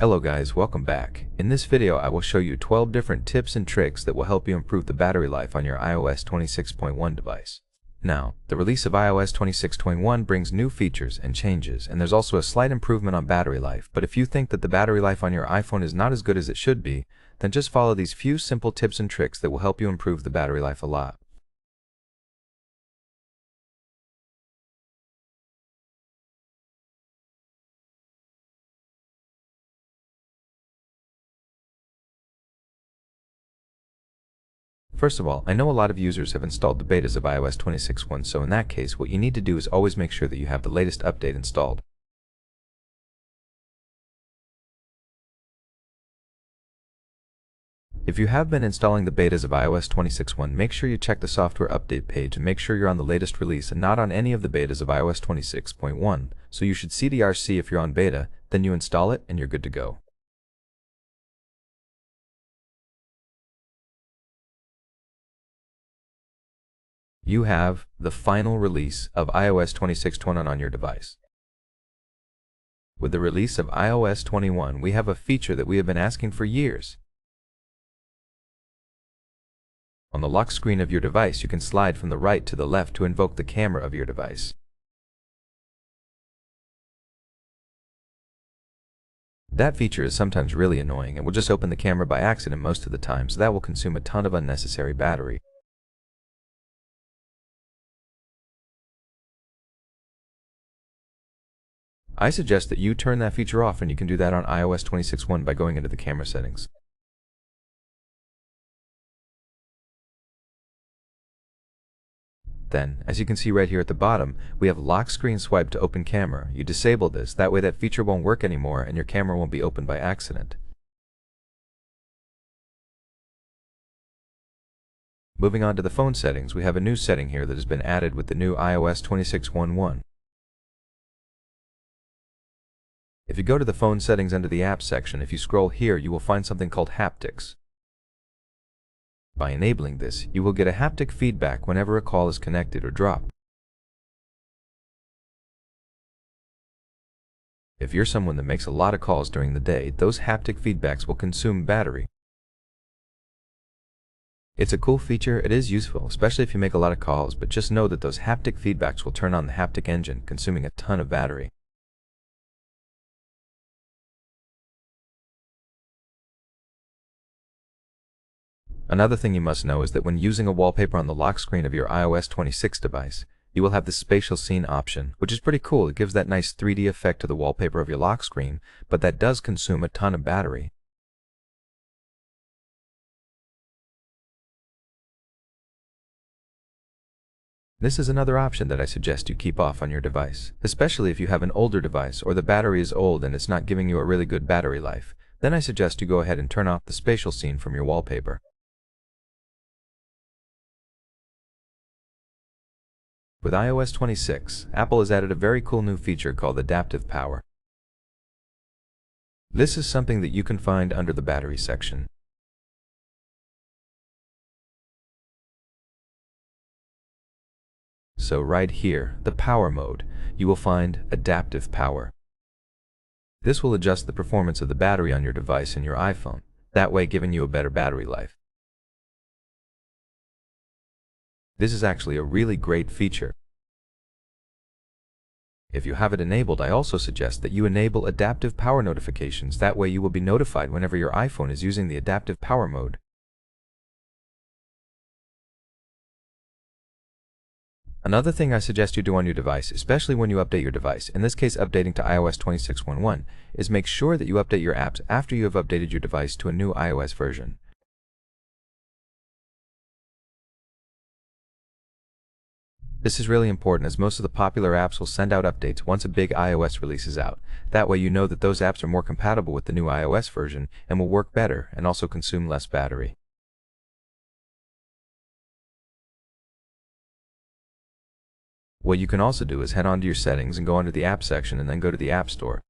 Hello guys, welcome back. In this video I will show you 12 different tips and tricks that will help you improve the battery life on your iOS 26.1 device. Now, the release of iOS 26.1 brings new features and changes, and there's also a slight improvement on battery life, but if you think that the battery life on your iPhone is not as good as it should be, then just follow these few simple tips and tricks that will help you improve the battery life a lot. First of all, I know a lot of users have installed the betas of iOS 26.1, so in that case, what you need to do is always make sure that you have the latest update installed. If you have been installing the betas of iOS 26.1, make sure you check the software update page and make sure you're on the latest release and not on any of the betas of iOS 26.1. So you should CDRC if you're on beta, then you install it and you're good to go. You have the final release of iOS 26.1 on your device. With the release of iOS 21, we have a feature that we have been asking for years. On the lock screen of your device, you can slide from the right to the left to invoke the camera of your device. That feature is sometimes really annoying and will just open the camera by accident most of the time, so that will consume a ton of unnecessary battery. I suggest that you turn that feature off, and you can do that on iOS 26.1 by going into the camera settings. Then, as you can see right here at the bottom, we have lock screen swipe to open camera. You disable this, that way that feature won't work anymore and your camera won't be opened by accident. Moving on to the phone settings, we have a new setting here that has been added with the new iOS 26.1. If you go to the phone settings under the apps section, if you scroll here, you will find something called haptics. By enabling this, you will get a haptic feedback whenever a call is connected or dropped. If you're someone that makes a lot of calls during the day, those haptic feedbacks will consume battery. It's a cool feature, it is useful, especially if you make a lot of calls, but just know that those haptic feedbacks will turn on the haptic engine, consuming a ton of battery. Another thing you must know is that when using a wallpaper on the lock screen of your iOS 26 device, you will have the spatial scene option, which is pretty cool. It gives that nice 3D effect to the wallpaper of your lock screen, but that does consume a ton of battery. This is another option that I suggest you keep off on your device, especially if you have an older device or the battery is old and it's not giving you a really good battery life. Then I suggest you go ahead and turn off the spatial scene from your wallpaper. With iOS 26, Apple has added a very cool new feature called Adaptive Power. This is something that you can find under the battery section. So right here, the power mode, you will find Adaptive Power. This will adjust the performance of the battery on your device and your iPhone, that way giving you a better battery life. This is actually a really great feature. If you have it enabled, I also suggest that you enable adaptive power notifications. That way you will be notified whenever your iPhone is using the adaptive power mode. Another thing I suggest you do on your device, especially when you update your device, in this case updating to iOS 26.1, is make sure that you update your apps after you have updated your device to a new iOS version. This is really important as most of the popular apps will send out updates once a big iOS release is out. That way you know that those apps are more compatible with the new iOS version and will work better and also consume less battery. What you can also do is head on to your settings and go under the app section and then go to the App Store.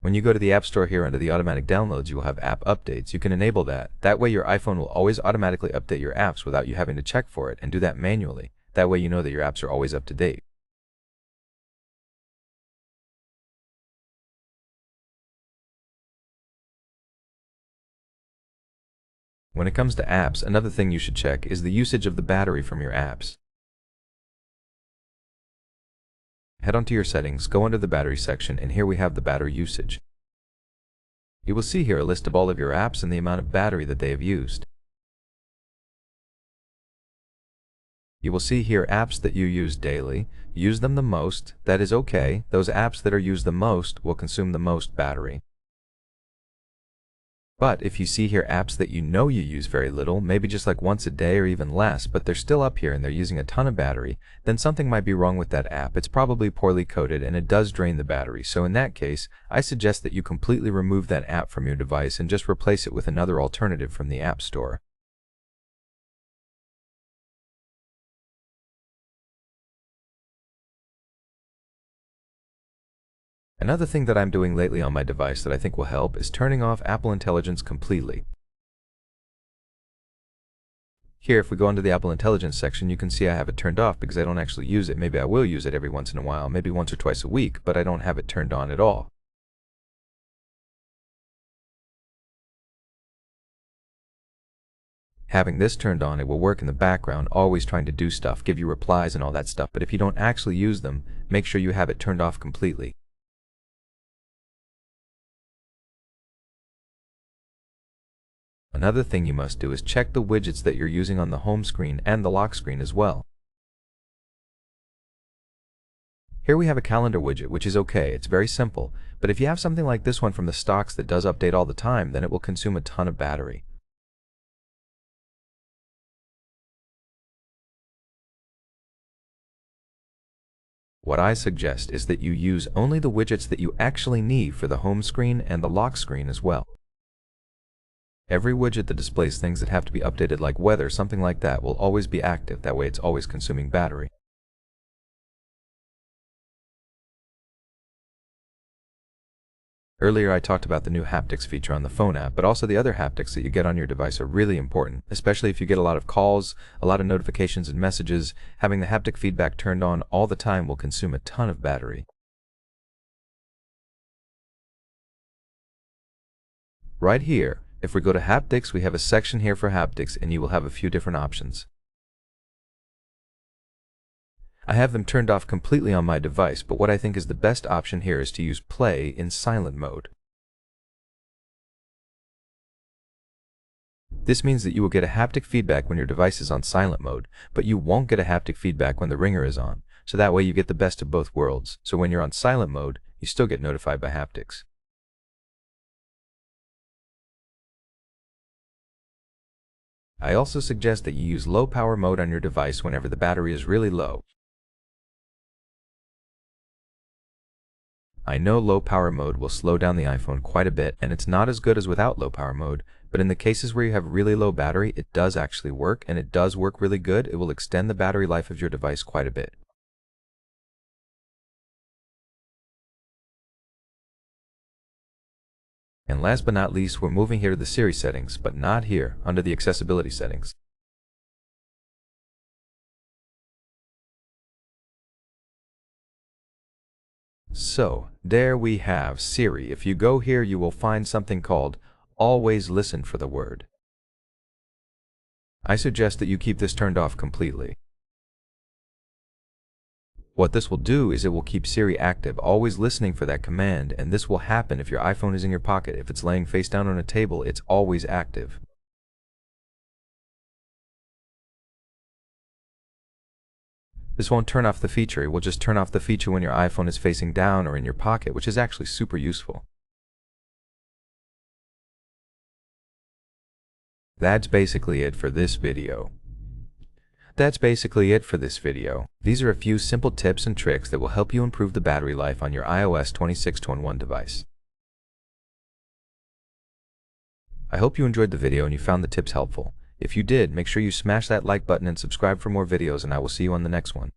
When you go to the App Store here under the automatic downloads, you will have app updates. You can enable that. That way your iPhone will always automatically update your apps without you having to check for it and do that manually. That way you know that your apps are always up to date. When it comes to apps, another thing you should check is the usage of the battery from your apps. Head onto your settings, go under the battery section, and here we have the battery usage. You will see here a list of all of your apps and the amount of battery that they have used. You will see here apps that you use daily, use them the most, that is okay. Those apps that are used the most will consume the most battery. But if you see here apps that you know you use very little, maybe just like once a day or even less, but they're still up here and they're using a ton of battery, then something might be wrong with that app. It's probably poorly coded and it does drain the battery. So in that case, I suggest that you completely remove that app from your device and just replace it with another alternative from the App Store. Another thing that I'm doing lately on my device that I think will help is turning off Apple Intelligence completely. Here, if we go into the Apple Intelligence section, you can see I have it turned off because I don't actually use it. Maybe I will use it every once in a while, maybe once or twice a week, but I don't have it turned on at all. Having this turned on, it will work in the background, always trying to do stuff, give you replies and all that stuff, but if you don't actually use them, make sure you have it turned off completely. Another thing you must do is check the widgets that you're using on the home screen and the lock screen as well. Here we have a calendar widget, which is okay, it's very simple, but if you have something like this one from the stocks that does update all the time, then it will consume a ton of battery. What I suggest is that you use only the widgets that you actually need for the home screen and the lock screen as well. Every widget that displays things that have to be updated like weather, something like that, will always be active. That way it's always consuming battery. Earlier I talked about the new haptics feature on the phone app, but also the other haptics that you get on your device are really important, especially if you get a lot of calls, a lot of notifications and messages. Having the haptic feedback turned on all the time will consume a ton of battery. Right here, if we go to haptics, we have a section here for haptics and you will have a few different options. I have them turned off completely on my device, but what I think is the best option here is to use play in silent mode. This means that you will get a haptic feedback when your device is on silent mode, but you won't get a haptic feedback when the ringer is on. So that way you get the best of both worlds. So when you're on silent mode, you still get notified by haptics. I also suggest that you use low power mode on your device whenever the battery is really low. I know low power mode will slow down the iPhone quite a bit, and it's not as good as without low power mode, but in the cases where you have really low battery, it does actually work, and it does work really good. It will extend the battery life of your device quite a bit. And last but not least, we're moving here to the Siri settings, but not here, under the accessibility settings. So, there we have Siri. If you go here, you will find something called Always Listen for the word. I suggest that you keep this turned off completely. What this will do is it will keep Siri active, always listening for that command, and this will happen if your iPhone is in your pocket. If it's laying face down on a table, it's always active. This won't turn off the feature, it will just turn off the feature when your iPhone is facing down or in your pocket, which is actually super useful. That's basically it for this video. These are a few simple tips and tricks that will help you improve the battery life on your iOS 26.1 device. I hope you enjoyed the video and you found the tips helpful. If you did, make sure you smash that like button and subscribe for more videos, and I will see you on the next one.